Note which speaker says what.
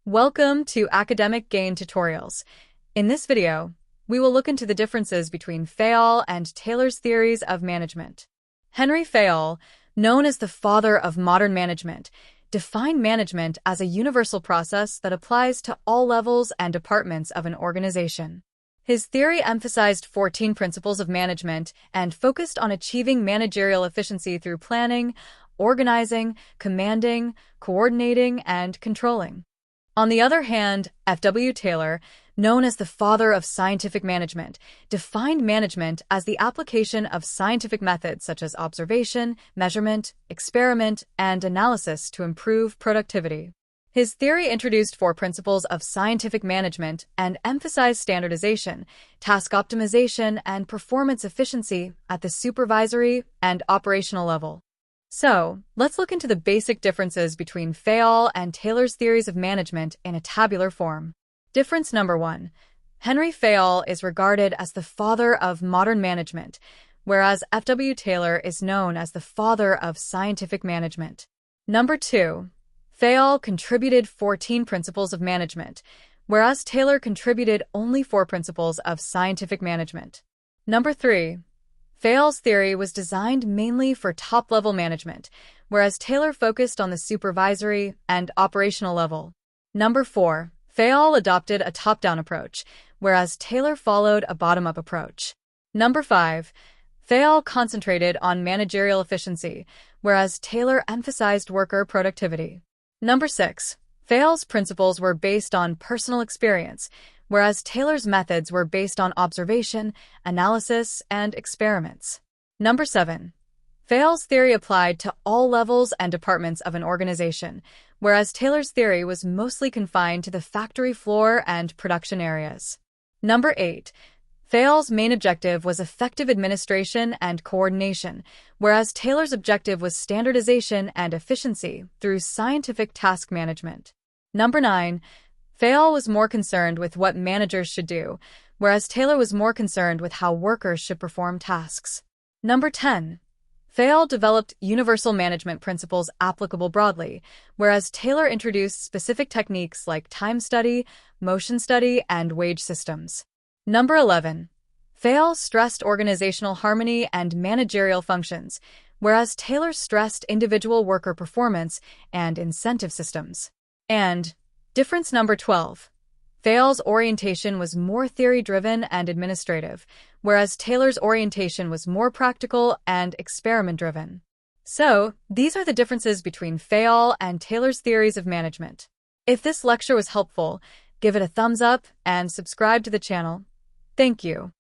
Speaker 1: Welcome to Academic Gain Tutorials. In this video, we will look into the differences between Fayol and Taylor's theories of management. Henry Fayol, known as the father of modern management, defined management as a universal process that applies to all levels and departments of an organization. His theory emphasized 14 principles of management and focused on achieving managerial efficiency through planning, organizing, commanding, coordinating, and controlling. On the other hand, F.W. Taylor, known as the father of scientific management, defined management as the application of scientific methods such as observation, measurement, experiment, and analysis to improve productivity. His theory introduced 4 principles of scientific management and emphasized standardization, task optimization, and performance efficiency at the supervisory and operational level. So, let's look into the basic differences between Fayol and Taylor's theories of management in a tabular form. Difference number 1. Henry Fayol is regarded as the father of modern management, whereas F.W. Taylor is known as the father of scientific management. Number 2. Fayol contributed 14 principles of management, whereas Taylor contributed only 4 principles of scientific management. Number 3. Fayol's theory was designed mainly for top-level management, whereas Taylor focused on the supervisory and operational level. Number 4. Fayol adopted a top-down approach, whereas Taylor followed a bottom-up approach. Number 5. Fayol concentrated on managerial efficiency, whereas Taylor emphasized worker productivity. Number 6. Fayol's principles were based on personal experience, whereas Taylor's methods were based on observation, analysis, and experiments. Number 7. Fayol's theory applied to all levels and departments of an organization, whereas Taylor's theory was mostly confined to the factory floor and production areas. Number 8. Fayol's main objective was effective administration and coordination, whereas Taylor's objective was standardization and efficiency through scientific task management. Number 9. Fayol was more concerned with what managers should do, whereas Taylor was more concerned with how workers should perform tasks. Number 10. Fayol developed universal management principles applicable broadly, whereas Taylor introduced specific techniques like time study, motion study, and wage systems. Number 11. Fayol stressed organizational harmony and managerial functions, whereas Taylor stressed individual worker performance and incentive systems. And difference number 12. Fayol's orientation was more theory-driven and administrative, whereas Taylor's orientation was more practical and experiment-driven. So, these are the differences between Fayol and Taylor's theories of management. If this lecture was helpful, give it a thumbs up and subscribe to the channel. Thank you.